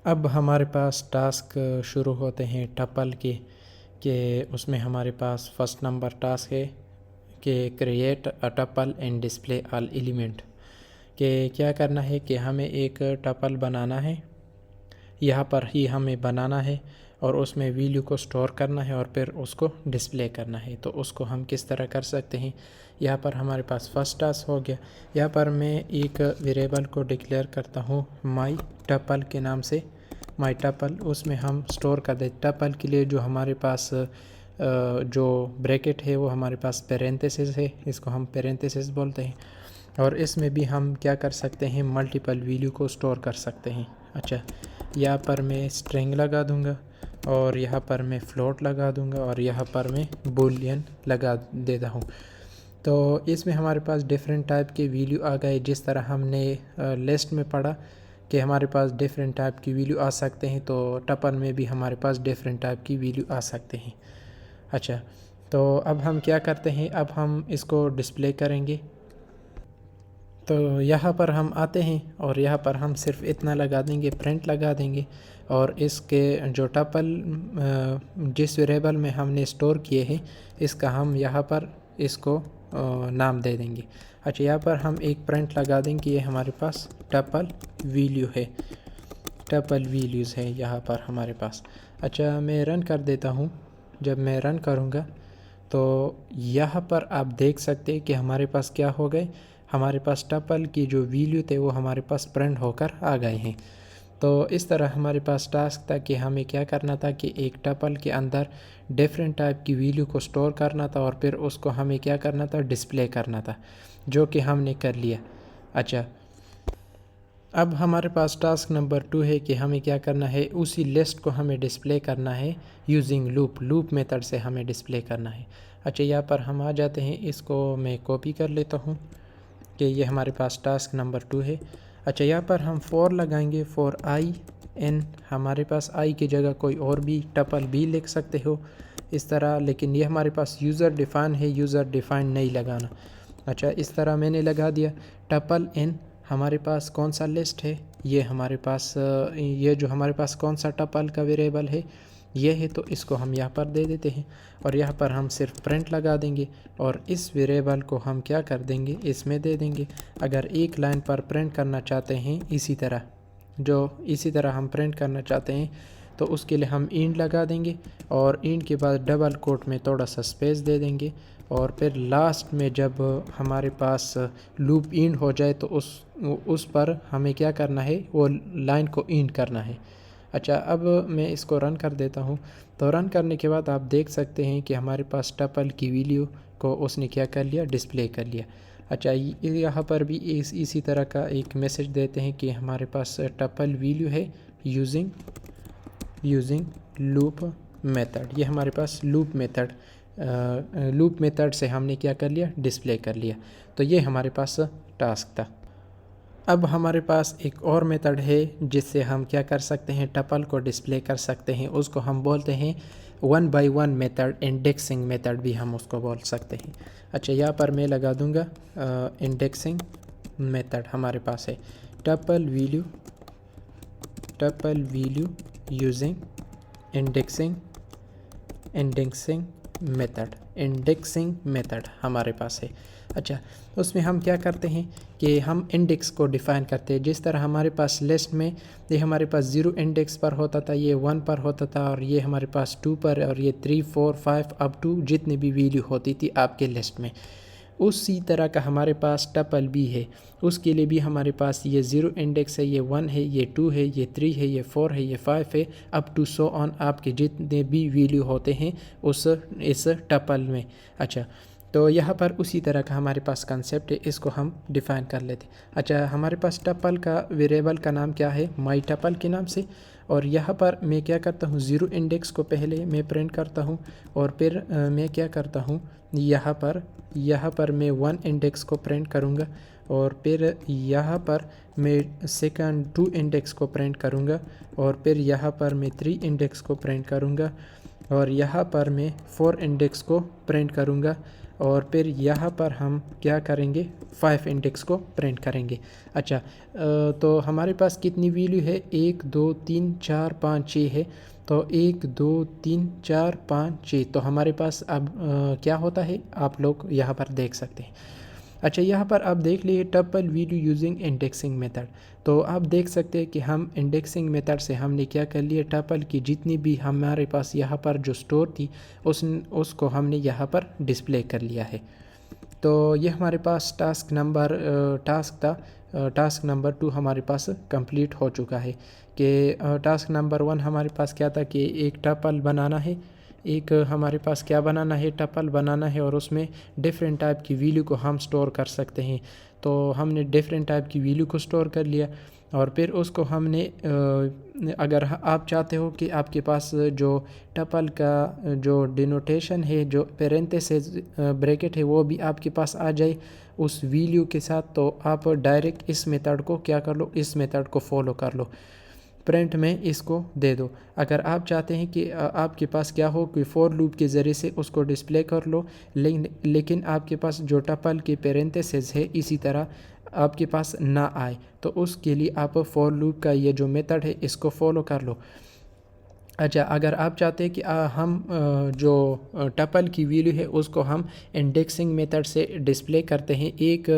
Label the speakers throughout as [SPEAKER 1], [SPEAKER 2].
[SPEAKER 1] अब हमारे पास टास्क शुरू होते हैं टपल के उसमें हमारे पास फर्स्ट नंबर टास्क है कि create a tuple and display all element. कि क्या करना है कि हमें एक टपल बनाना है, यहाँ पर ही हमें बनाना है और उसमें वैल्यू को स्टोर करना है और फिर उसको डिस्प्ले करना है। तो उसको हम किस तरह कर सकते हैं, यहाँ पर हमारे पास फर्स्ट टास्क हो गया। यहाँ पर मैं एक वेरिएबल को डिक्लेयर करता हूँ माई टपल के नाम से। माई टपल, उसमें हम स्टोर कर दें टपल के लिए जो हमारे पास जो ब्रैकेट है वो हमारे पास पेरेंथेसिस है, इसको हम पेरेंथेसिस बोलते हैं। और इसमें भी हम क्या कर सकते हैं, मल्टीपल वैल्यू को स्टोर कर सकते हैं। अच्छा, यहाँ पर मैं स्ट्रिंग लगा दूंगा और यहाँ पर मैं फ्लोट लगा दूंगा और यहाँ पर मैं बूलियन लगा देता हूँ। तो इसमें हमारे पास डिफरेंट टाइप के वैल्यू आ गए, जिस तरह हमने लिस्ट में पढ़ा कि हमारे पास डिफरेंट टाइप की वैल्यू आ सकते हैं, तो टपल में भी हमारे पास डिफरेंट टाइप की वैल्यू आ सकते हैं। अच्छा, तो अब हम क्या करते हैं, अब हम इसको डिस्प्ले करेंगे। तो यहाँ पर हम आते हैं और यहाँ पर हम सिर्फ इतना लगा देंगे, प्रिंट लगा देंगे और इसके जो टपल जिस वेरिएबल में हमने स्टोर किए हैं इसका हम यहाँ पर इसको नाम दे देंगे। अच्छा, यहाँ पर हम एक प्रिंट लगा देंगे कि ये हमारे पास टपल वैल्यू है, टपल वैल्यूज़ है यहाँ पर हमारे पास। अच्छा, मैं रन कर देता हूँ। जब मैं रन करूँगा तो यहाँ पर आप देख सकते हैं कि हमारे पास क्या हो गए, हमारे पास टपल की जो वैल्यू थे वो हमारे पास प्रिंट होकर आ गए हैं। तो इस तरह हमारे पास टास्क था कि हमें क्या करना था कि एक टपल के अंदर डिफरेंट टाइप की वैल्यू को स्टोर करना था और फिर उसको हमें क्या करना था, डिस्प्ले करना था, जो कि हमने कर लिया। अच्छा, अब हमारे पास टास्क नंबर 2 है कि हमें क्या करना है, उसी लिस्ट को हमें डिस्प्ले करना है यूजिंग लूप मेथड से हमें डिस्प्ले करना है। अच्छा, यहाँ पर हम आ जाते हैं, इसको मैं कॉपी कर लेता हूँ कि ये हमारे पास टास्क नंबर 2 है। अच्छा, यहाँ पर हम फॉर लगाएंगे, फॉर आई एन, हमारे पास आई की जगह कोई और भी टपल भी लिख सकते हो इस तरह, लेकिन ये हमारे पास यूज़र डिफाइन है, यूज़र डिफाइन नहीं लगाना। अच्छा, इस तरह मैंने लगा दिया। टपल एन हमारे पास कौन सा लिस्ट है, ये हमारे पास ये जो हमारे पास कौन सा टपल का वेरिएबल है ये है, तो इसको हम यहाँ पर दे देते हैं और यहाँ पर हम सिर्फ प्रिंट लगा देंगे और इस वेरिएबल को हम क्या कर देंगे, इसमें दे देंगे। अगर एक लाइन पर प्रिंट करना चाहते हैं इसी तरह हम प्रिंट करना चाहते हैं तो उसके लिए हम इंड लगा देंगे और इंड के बाद डबल कोट में थोड़ा सा स्पेस दे देंगे और फिर लास्ट में जब हमारे पास लूप इंड हो जाए तो उस पर हमें क्या करना है, वो लाइन को इंड करना है। अच्छा, अब मैं इसको रन कर देता हूँ। तो रन करने के बाद आप देख सकते हैं कि हमारे पास टपल की वैल्यू को उसने क्या कर लिया, डिस्प्ले कर लिया। अच्छा, यहाँ पर भी इसी तरह का एक मैसेज देते हैं कि हमारे पास टपल वैल्यू है यूजिंग लूप मेथड। ये हमारे पास लूप मेथड से हमने क्या कर लिया, डिस्प्ले कर लिया। तो ये हमारे पास टास्क था। अब हमारे पास एक और मेथड है जिससे हम क्या कर सकते हैं, टपल को डिस्प्ले कर सकते हैं। उसको हम बोलते हैं 1 by 1 मेथड, इंडेक्सिंग मेथड भी हम उसको बोल सकते हैं। अच्छा, यहाँ पर मैं लगा दूंगा इंडेक्सिंग मेथड हमारे पास है tuple value using indexing method हमारे पास है। अच्छा, उसमें हम क्या करते हैं कि हम इंडेक्स को डिफ़ाइन करते हैं। जिस तरह हमारे पास लिस्ट में ये हमारे पास 0 इंडेक्स पर होता था, ये 1 पर होता था और ये हमारे पास 2 पर और ये 3 4 5 अप टू जितनी भी वैल्यू होती थी आपके लिस्ट में, उसी तरह का हमारे पास टपल भी है। उसके लिए भी हमारे पास ये 0 इंडेक्स है, ये 1 है, ये 2 है, ये 3 है, ये 4 है, ये 5 है, अप टू सो ऑन आपके जितने भी वैल्यू होते हैं इस टपल में। अच्छा, तो यहाँ पर उसी तरह का हमारे पास कंसेप्ट है, इसको हम डिफ़ाइन कर लेते हैं। अच्छा, हमारे पास टपल का वेरिएबल का नाम क्या है, माई टपल के नाम से। और यहाँ पर मैं क्या करता हूँ, 0 इंडेक्स को पहले मैं प्रिंट करता हूँ और फिर मैं क्या करता हूँ, यहाँ पर मैं 1 इंडेक्स को प्रिंट करूँगा और फिर यहाँ पर मैं सेकंड 2 इंडेक्स को प्रिंट करूँगा और फिर यहाँ पर मैं 3 इंडेक्स को प्रिंट करूँगा और यहाँ पर मैं 4 इंडेक्स को प्रिंट करूँगा और फिर यहाँ पर हम क्या करेंगे 5 इंडेक्स को प्रिंट करेंगे। अच्छा, तो हमारे पास कितनी वैल्यू है, 1 2 3 4 5 6 है। तो 1 2 3 4 5 6, तो हमारे पास अब क्या होता है आप लोग यहाँ पर देख सकते हैं। अच्छा, यहाँ पर आप देख लिए tuple value using indexing method. तो आप देख सकते हैं कि हम इंडेक्सिंग मेथड से हमने क्या कर लिया, टपल की जितनी भी हमारे पास यहाँ पर जो स्टोर थी उसको हमने यहाँ पर डिस्प्ले कर लिया है। तो ये हमारे पास टास्क नंबर 2 हमारे पास कंप्लीट हो चुका है। कि टास्क नंबर 1 हमारे पास क्या था कि एक टपल बनाना है, एक हमारे पास क्या बनाना है, टपल बनाना है, और उसमें डिफरेंट टाइप की वैल्यू को हम स्टोर कर सकते हैं। तो हमने डिफरेंट टाइप की वैल्यू को स्टोर कर लिया, और फिर उसको हमने अगर आप चाहते हो कि आपके पास जो टपल का जो डिनोटेशन है, जो पेरेंथेसिस ब्रैकेट है, वो भी आपके पास आ जाए उस वैल्यू के साथ, तो आप डायरेक्ट इस मेथड को क्या कर लो, इस मेथड को फॉलो कर लो, प्रिंट में इसको दे दो। अगर आप चाहते हैं कि आपके पास क्या हो कि फॉर लूप के ज़रिए से उसको डिस्प्ले कर लो, लेकिन आपके पास जो टपल के पेरेंथेसिस है इसी तरह आपके पास ना आए, तो उसके लिए आप फॉर लूप का ये जो मेथड है इसको फॉलो कर लो। अच्छा, अगर आप चाहते हैं कि हम जो टपल की वैल्यू है उसको हम इंडेक्सिंग मेथड से डिस्प्ले करते हैं, एक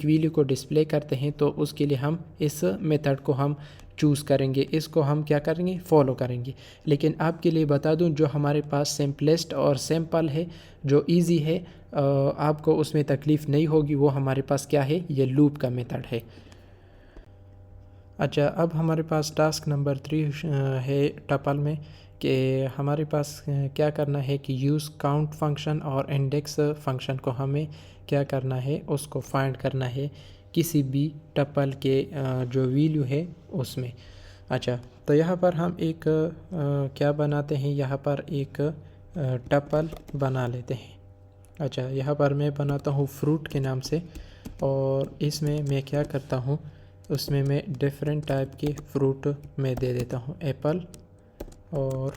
[SPEAKER 1] वैल्यू को डिस्प्ले करते हैं, तो उसके लिए हम इस मेथड को हम चूज़ करेंगे, इसको हम क्या करेंगे, फॉलो करेंगे। लेकिन आपके लिए बता दूं, जो हमारे पास सिंपलेस्ट और सिंपल है, जो इजी है, आपको उसमें तकलीफ़ नहीं होगी, वो हमारे पास क्या है, ये लूप का मेथड है। अच्छा, अब हमारे पास टास्क नंबर 3 है टपल में, कि हमारे पास क्या करना है कि यूज़ काउंट फंक्शन और इंडेक्स फंक्शन को हमें क्या करना है, उसको फाइंड करना है किसी भी टपल के जो वैल्यू है उसमें। अच्छा, तो यहाँ पर हम एक क्या बनाते हैं, यहाँ पर एक टपल बना लेते हैं। अच्छा, यहाँ पर मैं बनाता हूँ फ्रूट के नाम से, और इसमें मैं क्या करता हूँ, उसमें मैं डिफरेंट टाइप के फ्रूट में दे देता हूँ, एप्पल और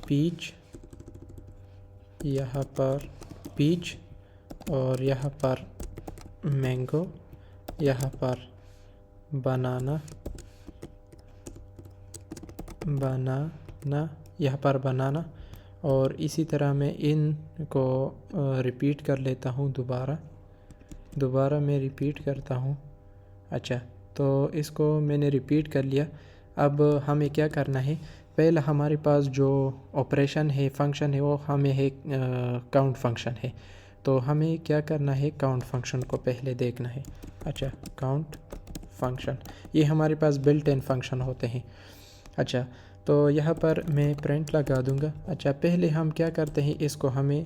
[SPEAKER 1] पीच, यहाँ पर पीच, और यहाँ पर मैंगो, यहाँ पर बनाना, यहाँ पर बनाना, और इसी तरह मैं इनको रिपीट कर लेता हूँ, दोबारा मैं रिपीट करता हूँ। अच्छा, तो इसको मैंने रिपीट कर लिया। अब हमें क्या करना है, पहला हमारे पास जो ऑपरेशन है, फंक्शन है, वो हमें है काउंट फंक्शन है। तो हमें क्या करना है, काउंट फंक्शन को पहले देखना है। अच्छा, काउंट फंक्शन, ये हमारे पास बिल्ट इन फंक्शन होते हैं। अच्छा, तो यहाँ पर मैं प्रिंट लगा दूँगा। अच्छा, पहले हम क्या करते हैं, इसको हमें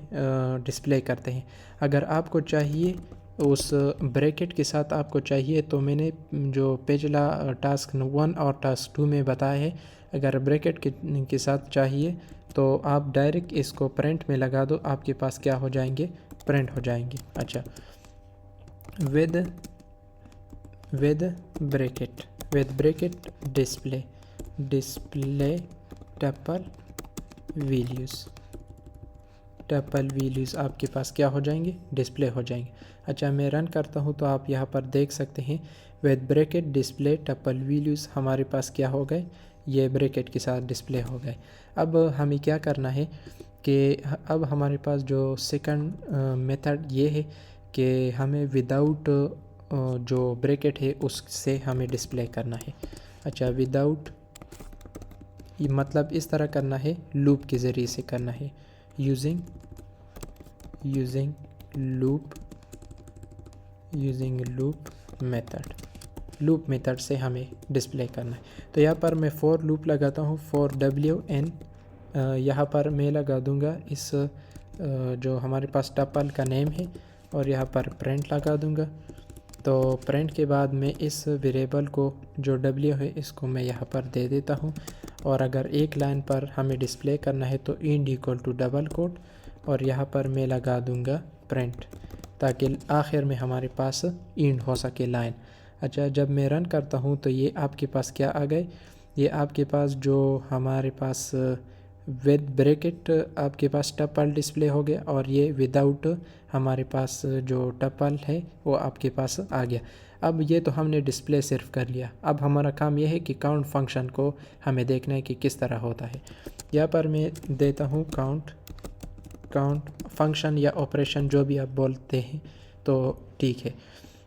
[SPEAKER 1] डिस्प्ले करते हैं। अगर आपको चाहिए उस ब्रैकेट के साथ आपको चाहिए, तो मैंने जो पिछला टास्क 1 और टास्क 2 में बताया है, अगर ब्रैकेट के साथ चाहिए तो आप डायरेक्ट इसको प्रिंट में लगा दो, आपके पास क्या हो जाएंगे, प्रिंट हो जाएंगे। अच्छा, with bracket display tuple values आपके पास क्या हो जाएंगे, डिस्प्ले हो जाएंगे। अच्छा, मैं रन करता हूँ तो आप यहाँ पर देख सकते हैं, with bracket display tuple values हमारे पास क्या हो गए, ये ब्रैकेट के साथ डिस्प्ले हो गए। अब हमें क्या करना है कि अब हमारे पास जो सेकंड मेथड ये है कि हमें विदाउट जो ब्रैकेट है उससे हमें डिस्प्ले करना है। अच्छा, विदाउट मतलब इस तरह करना है, लूप के ज़रिए से करना है, यूजिंग लूप मेथड से हमें डिस्प्ले करना है। तो यहाँ पर मैं फॉर लूप लगाता हूँ, फॉर WN, यहाँ पर मैं लगा दूँगा इस जो हमारे पास टपल का नेम है, और यहाँ पर प्रिंट लगा दूँगा। तो प्रिंट के बाद मैं इस वेरिएबल को जो W है इसको मैं यहाँ पर दे देता हूँ, और अगर एक लाइन पर हमें डिस्प्ले करना है तो end equal to double quote, और यहाँ पर मैं लगा दूँगा प्रिंट, ताकि आखिर में हमारे पास इंड हो सके लाइन। अच्छा, जब मैं रन करता हूँ तो ये आपके पास क्या आ गए, ये आपके पास जो हमारे पास विद ब्रैकेट आपके पास टपल डिस्प्ले हो गया, और ये विदाउट हमारे पास जो टपल है वो आपके पास आ गया। अब ये तो हमने डिस्प्ले सिर्फ कर लिया। अब हमारा काम यह है कि काउंट फंक्शन को हमें देखना है कि किस तरह होता है। यहाँ पर मैं देता हूँ काउंट फंक्शन या ऑपरेशन जो भी आप बोलते हैं तो ठीक है।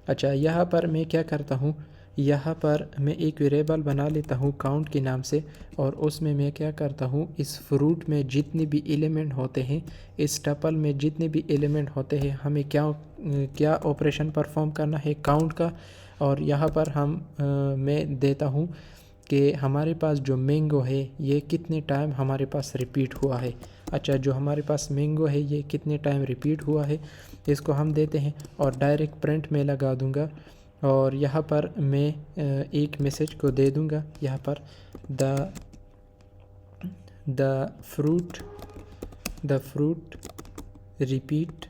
[SPEAKER 1] अच्छा, यहाँ पर मैं क्या करता हूँ, यहाँ पर मैं एक वेरिएबल बना लेता हूँ काउंट के नाम से, और उसमें मैं क्या करता हूँ, इस फ्रूट में जितने भी एलिमेंट होते हैं, इस टपल में जितने भी एलिमेंट होते हैं, हमें क्या ऑपरेशन परफॉर्म करना है काउंट का। और यहाँ पर मैं देता हूँ कि हमारे पास जो मैंगो है ये कितने टाइम हमारे पास रिपीट हुआ है। अच्छा, जो हमारे पास मैंगो है ये कितने टाइम रिपीट हुआ है इसको हम देते हैं, और डायरेक्ट प्रिंट में लगा दूंगा। और यहाँ पर मैं एक मैसेज को दे दूंगा, यहाँ पर द फ्रूट रिपीट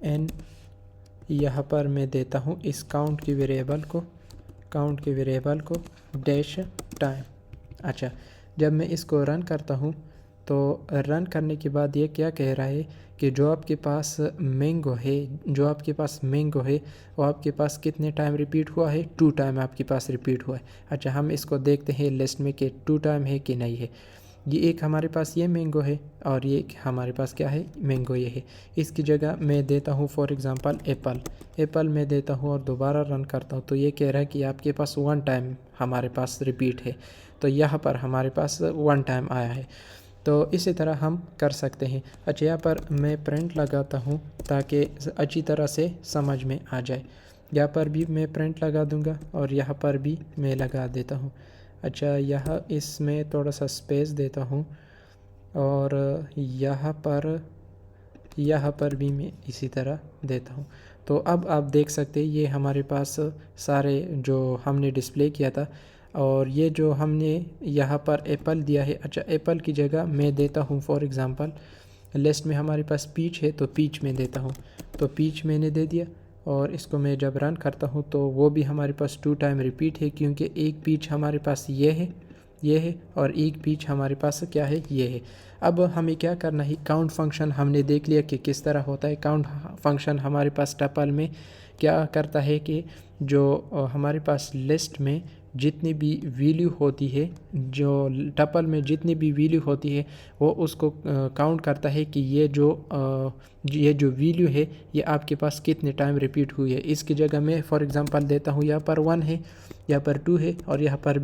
[SPEAKER 1] एन, यहाँ पर मैं देता हूँ इस काउंट के वेरिएबल को डैश टाइम। अच्छा, जब मैं इसको रन करता हूँ तो रन करने के बाद ये क्या कह रहा है कि जो आपके पास मैंगो है वो आपके पास कितने टाइम रिपीट हुआ है, 2 टाइम आपके पास रिपीट हुआ है। अच्छा, हम इसको देखते हैं लिस्ट में कि 2 टाइम है कि नहीं है। ये एक हमारे पास ये मैंगो है और ये एक हमारे पास क्या है, मैंगो ये है। इसकी जगह मैं देता हूँ फॉर एग्ज़ाम्पल एप्पल मैं देता हूँ और दोबारा रन करता हूँ तो ये कह रहा है कि आपके पास 1 टाइम हमारे पास रिपीट है, तो यहाँ पर हमारे पास 1 टाइम आया है। तो इसी तरह हम कर सकते हैं। अच्छा, यहाँ पर मैं प्रिंट लगाता हूँ ताकि अच्छी तरह से समझ में आ जाए। यहाँ पर भी मैं प्रिंट लगा दूँगा और यहाँ पर भी मैं लगा देता हूँ। अच्छा, यहाँ इसमें थोड़ा सा स्पेस देता हूँ और यहाँ पर भी मैं इसी तरह देता हूँ। तो अब आप देख सकते हैं ये हमारे पास सारे जो हमने डिस्प्ले किया था, और ये जो हमने यहाँ पर एप्पल दिया है। अच्छा, एप्पल की जगह मैं देता हूँ फॉर एग्ज़ाम्पल लिस्ट में हमारे पास पीच है तो पीच में देता हूँ, तो पीच मैंने दे दिया। और इसको मैं जब रन करता हूँ तो वो भी हमारे पास 2 टाइम रिपीट है, क्योंकि एक पीच हमारे पास ये है और एक पीच हमारे पास क्या है, ये है। अब हमें क्या करना है, काउंट फंक्शन हमने देख लिया कि किस तरह होता है। काउंट फंक्शन हमारे पास टपल में क्या करता है कि जो हमारे पास लिस्ट में जितनी भी वैल्यू होती है, जो टपल में जितनी भी वैल्यू होती है वो उसको काउंट करता है कि ये जो वैल्यू है ये आपके पास कितने टाइम रिपीट हुई है। इसकी जगह मैं फॉर एग्ज़ाम्पल देता हूँ यहाँ पर 1 है, यहाँ पर 2 है और यहाँ पर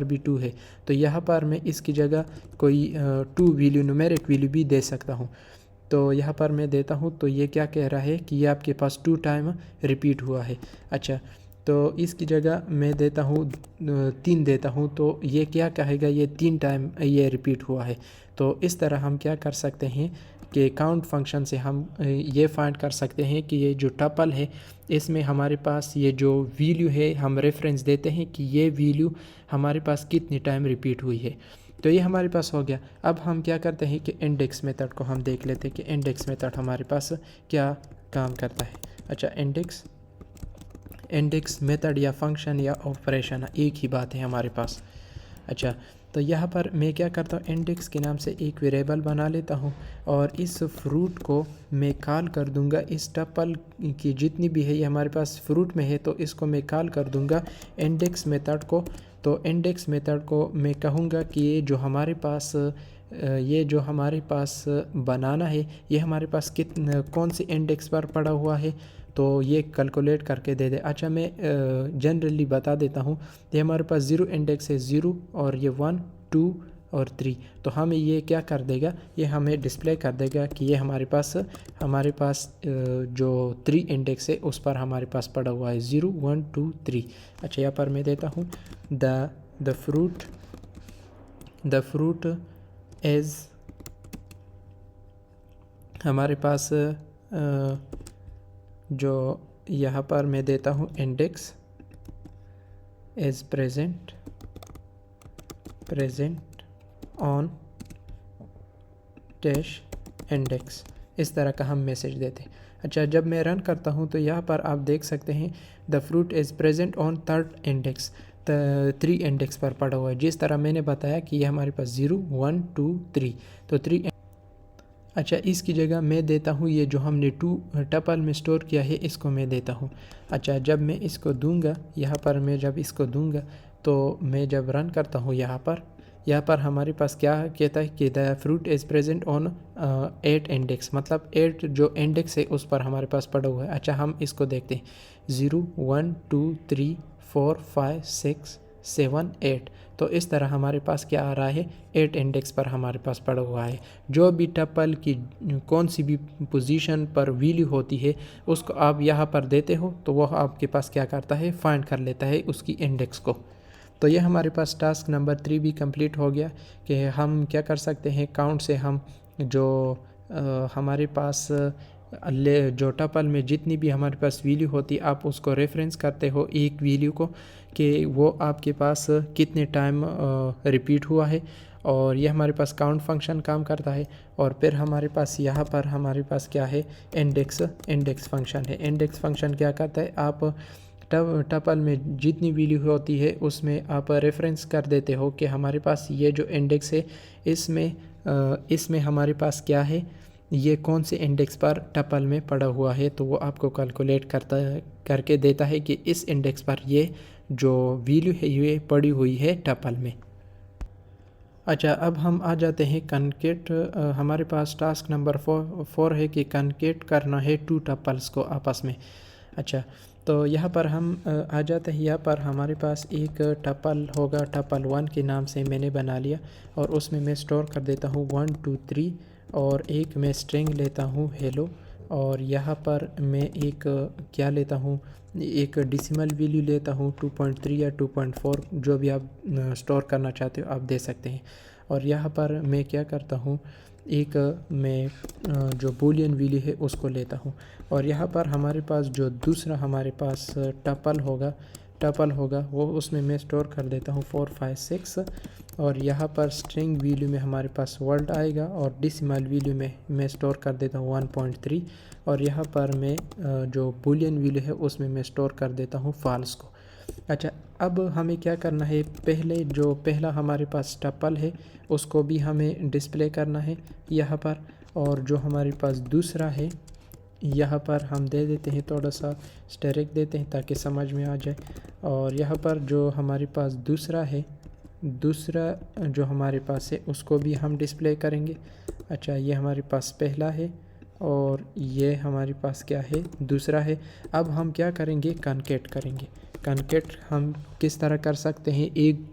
[SPEAKER 1] भी 2 है, तो यहाँ पर मैं इसकी जगह कोई 2 वैल्यू न्यूमेरिक वैल्यू भी दे सकता हूँ। तो यहाँ पर मैं देता हूँ तो ये क्या कह रहा है कि ये आपके पास 2 टाइम रिपीट हुआ है। अच्छा, तो इसकी जगह मैं देता हूँ 3 देता हूँ, तो ये क्या कहेगा, ये 3 टाइम ये रिपीट हुआ है। तो इस तरह हम क्या कर सकते हैं कि काउंट फंक्शन से हम ये फाइंड कर सकते हैं कि ये जो टपल है इसमें हमारे पास ये जो वैल्यू है हम रेफरेंस देते हैं कि ये वैल्यू हमारे पास कितनी टाइम रिपीट हुई है। तो ये हमारे पास हो गया। अब हम क्या करते हैं कि इंडेक्स मेथड को हम देख लेते हैं कि इंडेक्स मेथड हमारे पास क्या काम करता है। अच्छा, इंडेक्स मेथड या फंक्शन या ऑपरेशन एक ही बात है हमारे पास। अच्छा, तो यहाँ पर मैं क्या करता हूँ, इंडेक्स के नाम से एक वेरिएबल बना लेता हूँ और इस फ्रूट को मैं कॉल कर दूँगा। इस टपल की जितनी भी है ये हमारे पास फ्रूट में है, तो इसको मैं कॉल कर दूँगा इंडेक्स मेथड को। तो इंडेक्स मेथड को मैं कहूँगा कि ये जो हमारे पास बनाना है ये हमारे पास कौन सी इंडेक्स पर पड़ा हुआ है, तो ये कैलकुलेट करके दे दे। अच्छा, मैं जनरली बता देता हूँ, ये हमारे पास 0 इंडेक्स है, 0 और ये 1 2 और 3, तो हमें ये क्या कर देगा, ये हमें डिस्प्ले कर देगा कि ये हमारे पास जो 3 इंडेक्स है उस पर हमारे पास पड़ा हुआ है 0 1 2 3। अच्छा, यहाँ पर मैं देता हूँ द फ्रूट एज हमारे पास जो यहाँ पर मैं देता हूँ index as present on dash index, इस तरह का हम मैसेज देते हैं। अच्छा, जब मैं रन करता हूँ तो यहाँ पर आप देख सकते हैं the fruit is present on 3rd index. 3 index पर पड़ा हुआ है। जिस तरह मैंने बताया कि ये हमारे पास 0 1 2 3, तो 3। अच्छा, इसकी जगह मैं देता हूँ ये जो हमने 2 टपल में स्टोर किया है इसको मैं देता हूँ। अच्छा, जब मैं इसको दूंगा यहाँ पर, मैं जब इसको दूंगा तो मैं जब रन करता हूँ यहाँ पर हमारे पास क्या कहता है कि the fruit is present on 8 index, मतलब 8 जो इंडेक्स है उस पर हमारे पास पड़ा हुआ है। अच्छा, हम इसको देखते हैं 0 1 2 3 4 5 6 7 8, तो इस तरह हमारे पास क्या आ रहा है, 8 इंडेक्स पर हमारे पास पड़ा हुआ है। जो भी टपल की कौन सी भी पोजीशन पर वैल्यू होती है उसको आप यहाँ पर देते हो तो वह आपके पास क्या करता है, फाइंड कर लेता है उसकी इंडेक्स को। तो यह हमारे पास टास्क नंबर 3 भी कंप्लीट हो गया कि हम क्या कर सकते हैं, काउंट से हम जो हमारे पास जो टपल में जितनी भी हमारे पास वैल्यू होती आप उसको रेफरेंस करते हो एक वैल्यू को कि वो आपके पास कितने टाइम रिपीट हुआ है, और यह हमारे पास काउंट फंक्शन काम करता है। और फिर हमारे पास यहाँ पर हमारे पास क्या है, इंडेक्स फंक्शन है। इंडेक्स फंक्शन क्या करता है, आप टपल में जितनी वैल्यू होती है उसमें आप रेफरेंस कर देते हो कि हमारे पास ये जो इंडेक्स है इसमें हमारे पास क्या है, ये कौन से इंडेक्स पर टपल में पड़ा हुआ है, तो वो आपको कैलकुलेट करके देता है कि इस इंडेक्स पर ये जो वैल्यू है ये पड़ी हुई है टपल में। अच्छा, अब हम आ जाते हैं कनकेट। हमारे पास टास्क नंबर 4 है कि कनकेट करना है 2 टपल्स को आपस में। अच्छा, तो यहाँ पर हम आ जाते हैं, यहाँ पर हमारे पास एक टपल होगा, टपल 1 के नाम से मैंने बना लिया और उसमें मैं स्टोर कर देता हूँ 1 2 3, और एक मैं स्ट्रिंग लेता हूँ हेलो, और यहाँ पर मैं एक क्या लेता हूँ, एक डेसिमल वैल्यू लेता हूँ 2.3 या 2.4, जो भी आप स्टोर करना चाहते हो आप दे सकते हैं। और यहाँ पर मैं क्या करता हूँ, एक मैं जो बूलियन वैल्यू है उसको लेता हूँ, और यहाँ पर हमारे पास जो दूसरा हमारे पास टपल होगा वो उसमें मैं स्टोर कर देता हूँ 4 5 6, और यहाँ पर स्ट्रिंग वैल्यू में हमारे पास वर्ड आएगा, और डेसिमल वैल्यू में मैं स्टोर कर देता हूँ 1.3, और यहाँ पर मैं जो बूलियन वैल्यू है उसमें मैं स्टोर कर देता हूँ फॉल्स को। अच्छा, अब हमें क्या करना है, पहला हमारे पास टपल है उसको भी हमें डिस्प्ले करना है यहाँ पर, और जो हमारे पास दूसरा है यहाँ पर हम दे देते हैं, थोड़ा सा स्टेरिक देते हैं ताकि समझ में आ जाए। और यहाँ पर जो हमारे पास दूसरा जो हमारे पास है उसको भी हम डिस्प्ले करेंगे। अच्छा, ये हमारे पास पहला है और ये हमारे पास क्या है, दूसरा है। अब हम क्या करेंगे, कनकेट करेंगे। कनकेट हम किस तरह कर सकते हैं, एक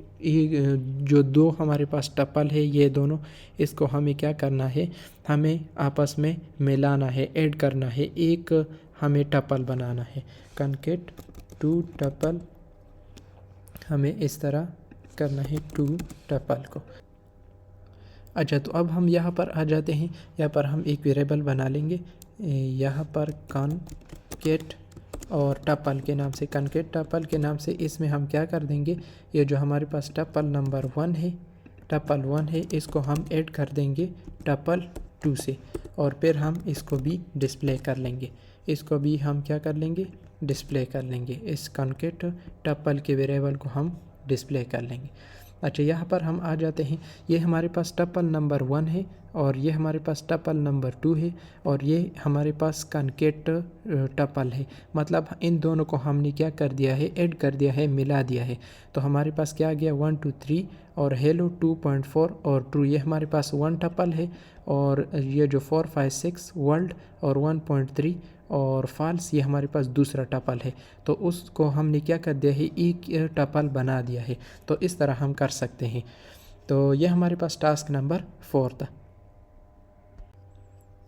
[SPEAKER 1] जो 2 हमारे पास टपल है ये दोनों, इसको हमें क्या करना है, हमें आपस में मिलाना है, ऐड करना है, एक हमें टपल बनाना है। कनकेट 2 टपल, हमें इस तरह करना है 2 टपल को। अच्छा, तो अब हम यहाँ पर आ जाते हैं, यहाँ पर हम एक वेरिएबल बना लेंगे, यहाँ पर कनकेट और टपल के नाम से, कनकेट टपल के नाम से, इसमें हम क्या कर देंगे, ये जो हमारे पास टपल नंबर 1 है इसको हम ऐड कर देंगे टपल 2 से, और फिर हम इसको भी डिस्प्ले कर लेंगे, इसको भी हम क्या कर लेंगे, डिस्प्ले कर लेंगे, इस कनकेट टपल के वेरिएबल को हम डिस्प्ले कर लेंगे। अच्छा, यहाँ पर हम आ जाते हैं, ये हमारे पास टपल नंबर 1 है और ये हमारे पास टपल नंबर 2 है, और ये हमारे पास कनकेट टपल है, मतलब इन दोनों को हमने क्या कर दिया है, ऐड कर दिया है, मिला दिया है। तो हमारे पास क्या आ गया, 1 2 3 और हेलो 2.4 और ट्रू, ये हमारे पास 1 टपल है, और ये जो 4 5 6 वर्ल्ड और 1.3 और फॉल्स, ये हमारे पास दूसरा टपल है। तो उसको हमने क्या कर दिया है, एक टपल बना दिया है। तो इस तरह हम कर सकते हैं। तो यह हमारे पास टास्क नंबर 4 था।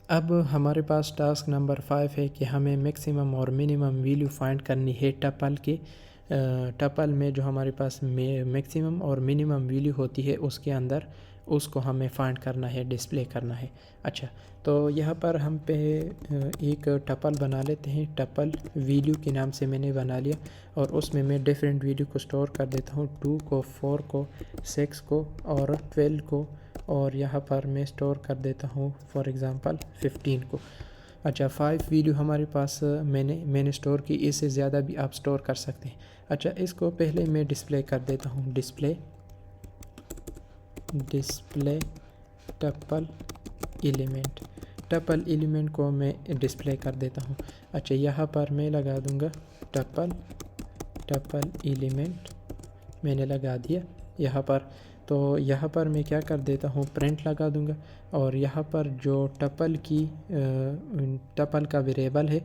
[SPEAKER 1] अब हमारे पास टास्क नंबर 5 है कि हमें मैक्सिमम और मिनिमम वैल्यू फाइंड करनी है टपल के। टपल में जो हमारे पास मैक्सिमम और मिनिमम वैल्यू होती है उसके अंदर, उसको हमें फाइंड करना है, डिस्प्ले करना है। अच्छा, तो यहाँ पर हम एक टपल बना लेते हैं, टपल वैल्यू के नाम से मैंने बना लिया, और उसमें मैं डिफरेंट वैल्यू को स्टोर कर देता हूँ, 2 को, 4 को, 6 को और 12 को, और यहाँ पर मैं स्टोर कर देता हूँ फॉर एग्ज़ाम्पल 15 को। अच्छा 5 वैल्यू हमारे पास मैंने स्टोर की, इससे ज़्यादा भी आप स्टोर कर सकते हैं। अच्छा इसको पहले मैं डिस्प्ले कर देता हूँ, display tuple element, tuple element को मैं डिस्प्ले कर देता हूँ। अच्छा यहाँ पर मैं लगा दूँगा टपल एलिमेंट, मैंने लगा दिया यहाँ पर। तो यहाँ पर मैं क्या कर देता हूँ, प्रिंट लगा दूँगा, और यहाँ पर जो टपल का वेरिएबल है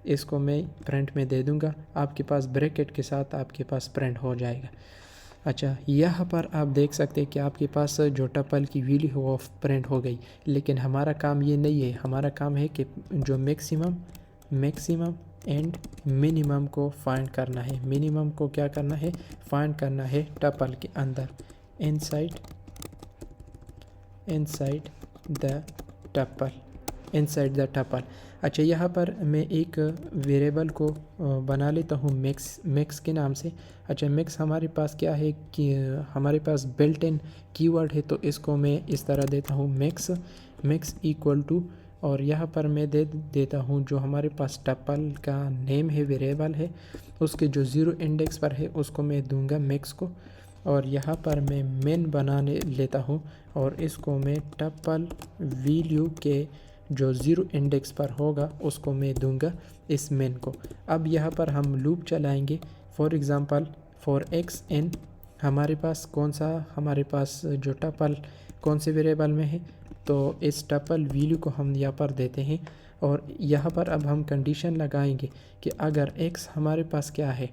[SPEAKER 1] इसको मैं प्रिंट में दे दूँगा। आपके पास ब्रैकेट के साथ आपके पास प्रिंट हो जाएगा। अच्छा यहाँ पर आप देख सकते हैं कि आपके पास जो टपल की वैल्यू है वो प्रिंट हो गई, लेकिन हमारा काम ये नहीं है। हमारा काम है कि जो मैक्सिमम एंड मिनिमम को फाइंड करना है। मिनिमम को क्या करना है, फाइंड करना है टपल के अंदर, इनसाइड द टपल। अच्छा यहाँ पर मैं एक वेरिएबल को बना लेता हूँ मैक्स के नाम से। अच्छा मैक्स हमारे पास क्या है कि हमारे पास बिल्ट इन कीवर्ड है, तो इसको मैं इस तरह देता हूँ मैक्स इक्वल टू, और यहाँ पर मैं दे देता हूँ जो हमारे पास टपल का नेम है, वेरिएबल है, उसके जो 0 इंडेक्स पर है उसको मैं दूंगा मैक्स को, और यहाँ पर मैं मेन बनाने लेता हूँ और इसको मैं टपल वैल्यू के जो 0 इंडेक्स पर होगा उसको मैं दूंगा इस मेन को। अब यहाँ पर हम लूप चलाएंगे। For example for x n, हमारे पास हमारे पास जो टपल कौन से वेरिएबल में है, तो इस टपल वैल्यू को हम यहाँ पर देते हैं, और यहाँ पर अब हम कंडीशन लगाएंगे कि अगर x हमारे पास क्या है,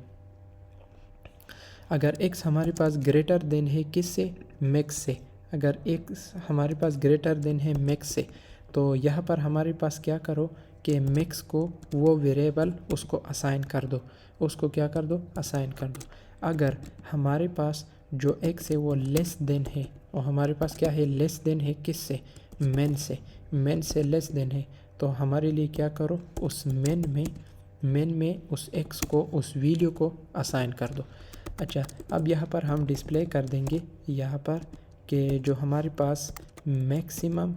[SPEAKER 1] अगर x हमारे पास ग्रेटर देन है किससे, मैक्स से। अगर x हमारे पास ग्रेटर देन है मैक्स से, तो यहाँ पर हमारे पास क्या करो कि मैक्स को वो वेरिएबल उसको असाइन कर दो, उसको क्या कर दो, असाइन कर दो। अगर हमारे पास जो x है वो लेस देन है, और हमारे पास क्या है, लेस देन है किससे, मेन से लेस देन है, तो हमारे लिए क्या करो, उस मेन में उस x को, उस वैल्यू को असाइन कर दो। अच्छा अब यहाँ पर हम डिस्प्ले कर देंगे यहाँ पर कि जो हमारे पास मैक्सिमम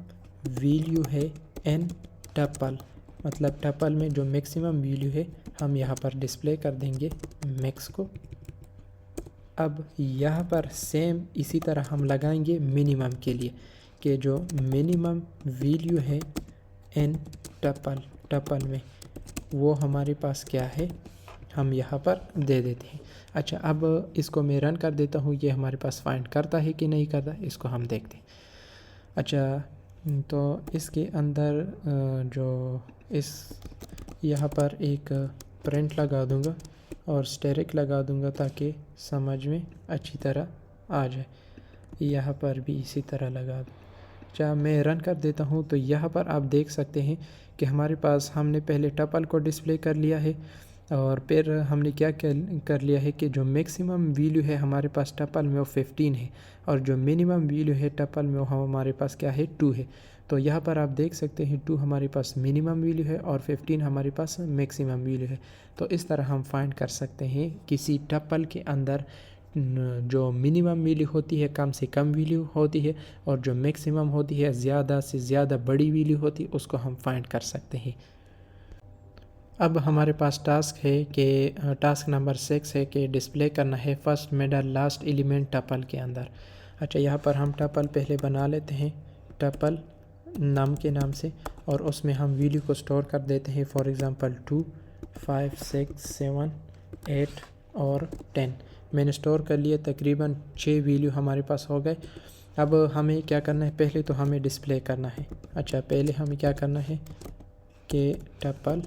[SPEAKER 1] वैल्यू है n टपल, मतलब टपल में जो मैक्सिमम वैल्यू है हम यहाँ पर डिस्प्ले कर देंगे मैक्स को। अब यहाँ पर सेम इसी तरह हम लगाएंगे मिनिमम के लिए कि जो मिनिमम वैल्यू है n टपल में वो हमारे पास क्या है, हम यहाँ पर दे देते हैं। अच्छा अब इसको मैं रन कर देता हूँ, ये हमारे पास फाइंड करता है कि नहीं करता, इसको हम देखते हैं। अच्छा तो इसके अंदर जो इस यहाँ पर एक प्रिंट लगा दूँगा और स्टेरिक लगा दूँगा ताकि समझ में अच्छी तरह आ जाए। यहाँ पर भी इसी तरह लगा दूँ। अच्छा मैं रन कर देता हूँ, तो यहाँ पर आप देख सकते हैं कि हमारे पास हमने पहले टपल को डिस्प्ले कर लिया है, और फिर हमने क्या कर लिया है कि जो मैक्सिमम वैल्यू है हमारे पास टपल में वो 15 है, और जो मिनिमम वैल्यू है टपल में वो हमारे पास क्या है, 2 है। तो यहाँ पर आप देख सकते हैं 2 हमारे पास मिनिमम वैल्यू है और 15 हमारे पास मैक्सिमम वैल्यू है। तो इस तरह हम फाइंड कर सकते हैं किसी टपल के अंदर जो मिनिमम वैल्यू होती है कम से कम वैल्यू होती है, और जो मैक्सिमम होती है ज़्यादा से ज़्यादा बड़ी वैल्यू होती है, उसको हम फाइंड कर सकते हैं। अब हमारे पास टास्क है कि टास्क नंबर 6 है कि डिस्प्ले करना है first middle last element tuple के अंदर। अच्छा यहाँ पर हम टपल पहले बना लेते हैं टपल नाम के नाम से, और उसमें हम वैल्यू को स्टोर कर देते हैं। फॉर एग्ज़ाम्पल 2, 5, 6, 7, 8 और 10 मैंने स्टोर कर लिए। तकरीबन 6 वैल्यू हमारे पास हो गए। अब हमें क्या करना है, पहले तो हमें डिस्प्ले करना है। अच्छा पहले हमें क्या करना है कि टपल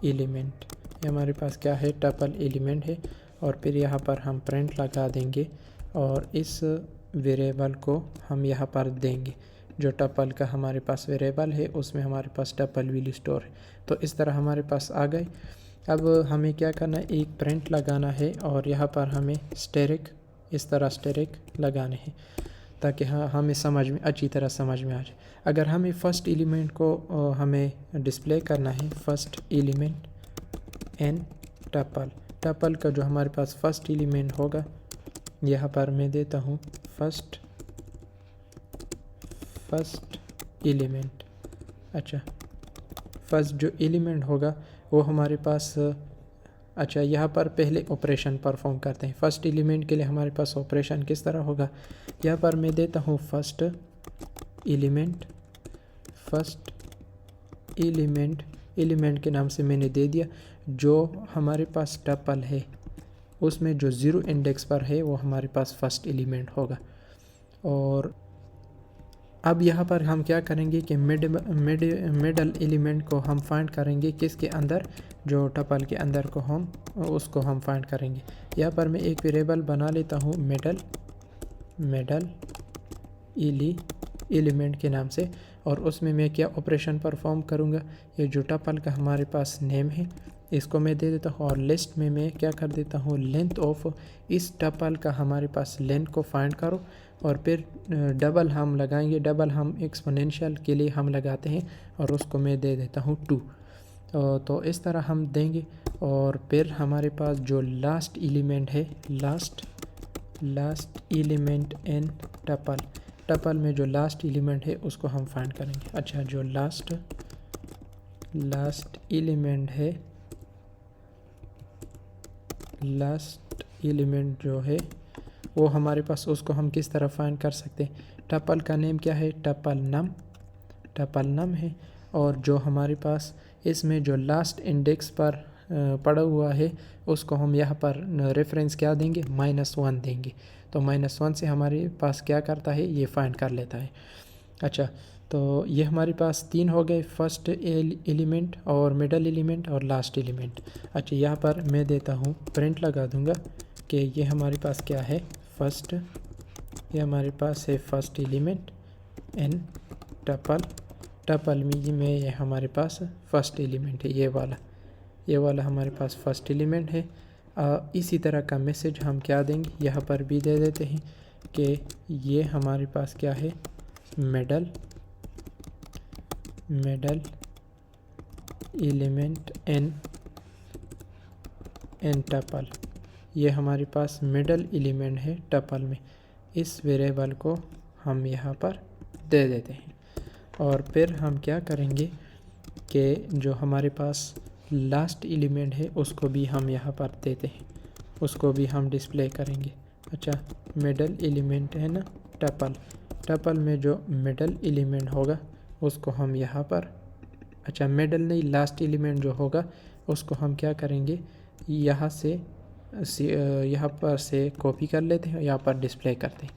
[SPEAKER 1] एलिमेंट, ये हमारे पास क्या है, टपल एलिमेंट है, और फिर यहाँ पर हम प्रिंट लगा देंगे और इस वेरिएबल को हम यहाँ पर देंगे। जो टपल का हमारे पास वेरिएबल है उसमें हमारे पास टपल वैल्यू स्टोर है। तो इस तरह हमारे पास आ गए। अब हमें क्या करना है, एक प्रिंट लगाना है, और यहाँ पर हमें स्टेरिक, इस तरह स्टेरिक लगाने हैं ताकि हाँ हमें समझ में अच्छी तरह समझ में आ जाए। अगर हमें फ़र्स्ट एलिमेंट को हमें डिस्प्ले करना है, फर्स्ट एलिमेंट एन टपल का जो हमारे पास फर्स्ट एलिमेंट होगा, यहाँ पर मैं देता हूँ फर्स्ट एलिमेंट। अच्छा फर्स्ट जो एलिमेंट होगा वो हमारे पास अच्छा यहाँ पर पहले ऑपरेशन परफॉर्म करते हैं। फर्स्ट एलिमेंट के लिए हमारे पास ऑपरेशन किस तरह होगा, यहाँ पर मैं देता हूँ फर्स्ट एलिमेंट के नाम से मैंने दे दिया। जो हमारे पास टपल है उसमें जो 0 इंडेक्स पर है वो हमारे पास फर्स्ट एलिमेंट होगा। और अब यहाँ पर हम क्या करेंगे कि मिडल एलिमेंट को हम फाइंड करेंगे किसके अंदर, जो टपल के अंदर को हम उसको हम फाइंड करेंगे। यहाँ पर मैं एक वेरिएबल बना लेता हूँ मिडल एलिमेंट के नाम से, और उसमें मैं क्या ऑपरेशन परफॉर्म करूँगा, ये जो टपल का हमारे पास नेम है इसको मैं दे देता हूँ, और लिस्ट में मैं क्या कर देता हूँ, लेंथ ऑफ इस टपल का हमारे पास लेंथ को फाइंड करो। और फिर डबल हम लगाएंगे, डबल हम एक्सपोनेंशियल के लिए हम लगाते हैं, और उसको मैं दे देता हूँ 2। तो इस तरह हम देंगे। और फिर हमारे पास जो लास्ट एलिमेंट है, लास्ट एलिमेंट इन टपल में जो लास्ट एलिमेंट है उसको हम फाइंड करेंगे। अच्छा, जो लास्ट एलिमेंट है, लास्ट एलिमेंट जो है वो हमारे पास, उसको हम किस तरह फाइंड कर सकते हैं। टपल का नेम क्या है, टपल नम है। और जो हमारे पास इसमें जो लास्ट इंडेक्स पर पड़ा हुआ है उसको हम यहाँ पर रेफरेंस क्या देंगे, -1 देंगे। तो -1 से हमारे पास क्या करता है, ये फाइंड कर लेता है। अच्छा, तो ये हमारे पास 3 हो गए, फर्स्ट एलिमेंट और मिडल एलिमेंट और लास्ट एलिमेंट। अच्छा, यहाँ पर मैं देता हूँ प्रिंट लगा दूँगा कि ये हमारे पास क्या है, फर्स्ट, ये हमारे पास है फर्स्ट एलिमेंट इन टपल में ये हमारे पास फर्स्ट एलिमेंट है, ये वाला हमारे पास फर्स्ट एलिमेंट है। इसी तरह का मैसेज हम क्या देंगे, यहाँ पर भी दे देते हैं कि ये हमारे पास क्या है, मिडल एलिमेंट इन टपल, ये हमारे पास मिडल एलिमेंट है टपल में। इस वेरिएबल को हम यहाँ पर दे देते हैं। और फिर हम क्या करेंगे कि जो हमारे पास लास्ट एलिमेंट है उसको भी हम यहाँ पर देते हैं, उसको भी हम डिस्प्ले करेंगे। अच्छा, मिडल एलिमेंट है ना टपल में जो मिडल एलिमेंट होगा उसको हम यहाँ पर, अच्छा मिडल नहीं, लास्ट एलिमेंट जो होगा उसको हम क्या करेंगे, यहाँ पर से कॉपी कर लेते हैं, यहाँ पर डिस्प्ले करते हैं।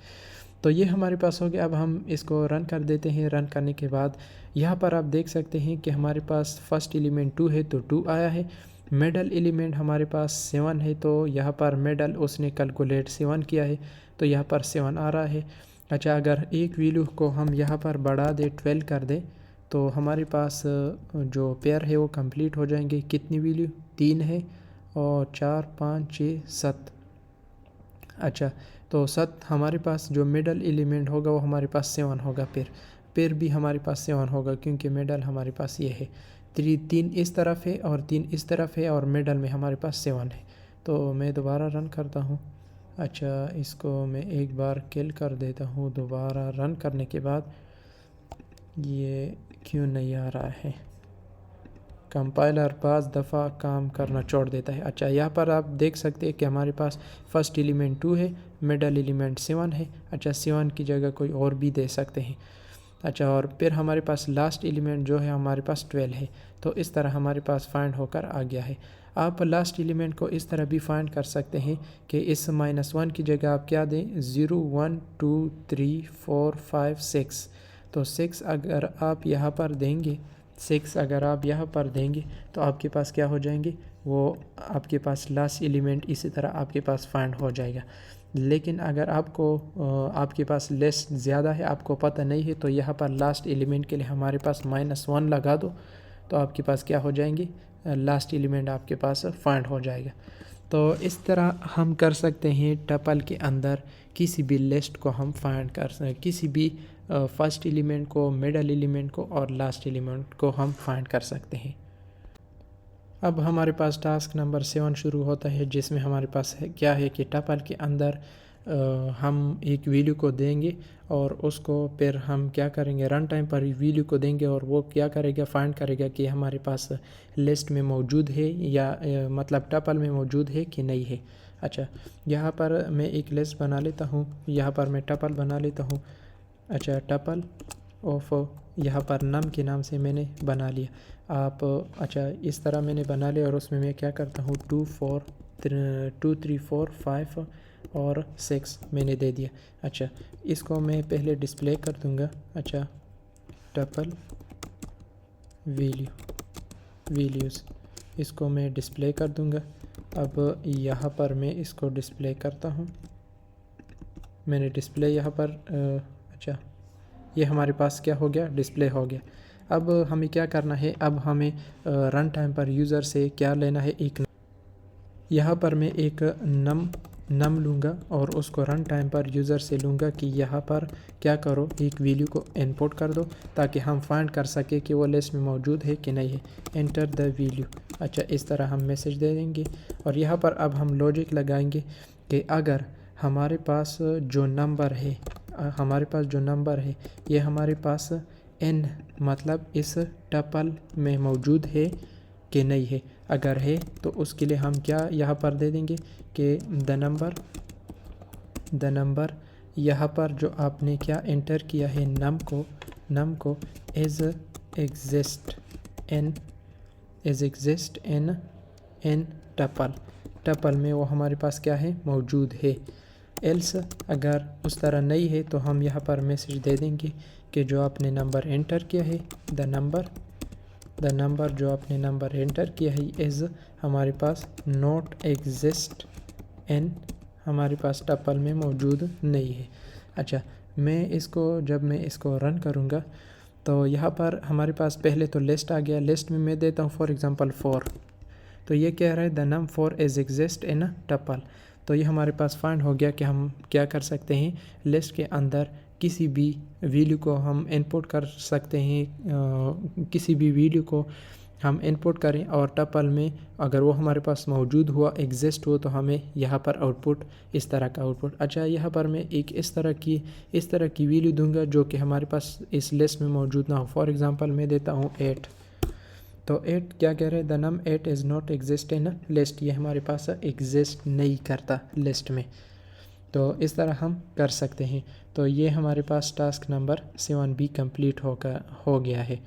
[SPEAKER 1] तो ये हमारे पास हो गया। अब हम इसको रन कर देते हैं। रन करने के बाद यहाँ पर आप देख सकते हैं कि हमारे पास फर्स्ट एलिमेंट 2 है तो 2 आया है। मिडल एलिमेंट हमारे पास 7 है तो यहाँ पर मिडल उसने कैलकुलेट 7 किया है तो यहाँ पर 7 आ रहा है। अच्छा, अगर एक वैल्यू को हम यहाँ पर बढ़ा दे, 12 कर दे, तो हमारे पास जो पेयर है वो कंप्लीट हो जाएंगे। कितनी वैल्यू, 3 है और 4 5 6 7। अच्छा, तो 7 हमारे पास जो मिडल एलिमेंट होगा वो हमारे पास 7 होगा, फिर भी हमारे पास 7 होगा क्योंकि मिडल हमारे पास ये है। 3 इस तरफ है और 3 इस तरफ है और मिडल में हमारे पास 7 है। तो मैं दोबारा रन करता हूँ। अच्छा, इसको मैं एक बार किल कर देता हूँ। दोबारा रन करने के बाद ये क्यों नहीं आ रहा है, कंपाइलर 5 दफ़ा काम करना छोड़ देता है। अच्छा, यहाँ पर आप देख सकते हैं कि हमारे पास फर्स्ट एलिमेंट 2 है, मिडल एलिमेंट 7 है। अच्छा, 7 की जगह कोई और भी दे सकते हैं। अच्छा, और फिर हमारे पास लास्ट एलिमेंट जो है हमारे पास 12 है। तो इस तरह हमारे पास फाइंड होकर आ गया है। आप लास्ट एलिमेंट को इस तरह भी फाइंड कर सकते हैं कि इस -1 की जगह आप क्या दें, 0 1 2 3 4 5 6। तो 6 अगर आप यहाँ पर देंगे, 6 अगर आप यहाँ पर देंगे तो आपके पास क्या हो जाएंगे, वो आपके पास लास्ट एलिमेंट इसी तरह आपके पास फाइंड हो जाएगा। लेकिन अगर आपके पास लिस्ट ज़्यादा है, आपको पता नहीं है, तो यहाँ पर लास्ट एलिमेंट के लिए हमारे पास -1 लगा दो तो आपके पास क्या हो जाएंगे, लास्ट एलिमेंट आपके पास फाइंड हो जाएगा। तो इस तरह हम कर सकते हैं टपल के अंदर किसी भी लिस्ट को हम फाइंड कर सकते, किसी भी फर्स्ट एलिमेंट को, मिडल एलिमेंट को और लास्ट एलिमेंट को हम फाइंड कर सकते हैं। अब हमारे पास टास्क नंबर 7 शुरू होता है जिसमें हमारे पास क्या है कि टपल के अंदर हम एक वैल्यू को देंगे और उसको फिर हम क्या करेंगे, रन टाइम पर वैल्यू को देंगे और वो क्या करेगा, फाइंड करेगा कि हमारे पास लिस्ट में मौजूद है या मतलब टपल में मौजूद है कि नहीं है। अच्छा, यहाँ पर मैं एक लिस्ट बना लेता हूँ, यहाँ पर मैं टपल बना लेता हूँ। अच्छा, टपल ऑफ यहाँ पर नम के नाम से मैंने बना लिया। आप अच्छा इस तरह मैंने बना लिया और उसमें मैं क्या करता हूँ 2 3 4 5 और 6 मैंने दे दिया। अच्छा, इसको मैं पहले डिस्प्ले कर दूँगा। अच्छा, टपल वैल्यूज़ इसको मैं डिस्प्ले कर दूँगा। अब यहाँ पर मैं इसको डिस्प्ले करता हूँ, मैंने डिस्प्ले यहाँ पर अच्छा ये हमारे पास क्या हो गया, डिस्प्ले हो गया। अब हमें क्या करना है, अब हमें रन टाइम पर यूज़र से क्या लेना है, एक यहाँ पर मैं एक नम लूँगा और उसको रन टाइम पर यूज़र से लूँगा कि यहाँ पर क्या करो, एक वैल्यू को इनपुट कर दो ताकि हम फाइंड कर सके कि वो लिस्ट में मौजूद है कि नहीं है। Enter the value. अच्छा, इस तरह हम मैसेज दे देंगे और यहाँ पर अब हम लॉजिक लगाएंगे कि अगर हमारे पास जो नंबर है ये हमारे पास n मतलब इस टपल में मौजूद है कि नहीं है। अगर है तो उसके लिए हम क्या यहाँ पर दे देंगे कि द नंबर यहाँ पर जो आपने क्या एंटर किया है नम को एज एग्जिस्ट इन टपल में वो हमारे पास क्या है, मौजूद है। एल्स अगर उस तरह नहीं है तो हम यहाँ पर मैसेज दे देंगे कि जो आपने नंबर एंटर किया है द नंबर जो आपने नंबर एंटर किया है इज़ हमारे पास नॉट एग्जिस्ट इन हमारे पास टपल में मौजूद नहीं है। अच्छा, जब मैं इसको रन करूँगा तो यहाँ पर हमारे पास पहले तो लिस्ट आ गया। लिस्ट में मैं देता हूँ फॉर एग्ज़ाम्पल 4, तो ये कह रहा है the num 4 is exist in tuple. तो ये हमारे पास फाइंड हो गया कि हम क्या कर सकते हैं, लिस्ट के अंदर किसी भी वैल्यू को हम इनपुट कर सकते हैं। किसी भी वैल्यू को हम इनपुट करें और टपल में अगर वो हमारे पास मौजूद हुआ, एग्जिस्ट हो, तो हमें यहाँ पर आउटपुट इस तरह का आउटपुट। अच्छा, यहाँ पर मैं एक इस तरह की वैल्यू दूंगा जो कि हमारे पास इस लिस्ट में मौजूद ना हो। फॉर एग्ज़ाम्पल मैं देता हूँ 8, तो 8 क्या कह रहे हैं, the num 8 is not exist in list, ये हमारे पास एग्जिस्ट नहीं करता लिस्ट में। तो इस तरह हम कर सकते हैं। तो ये हमारे पास टास्क नंबर 7B कंप्लीट हो गया है।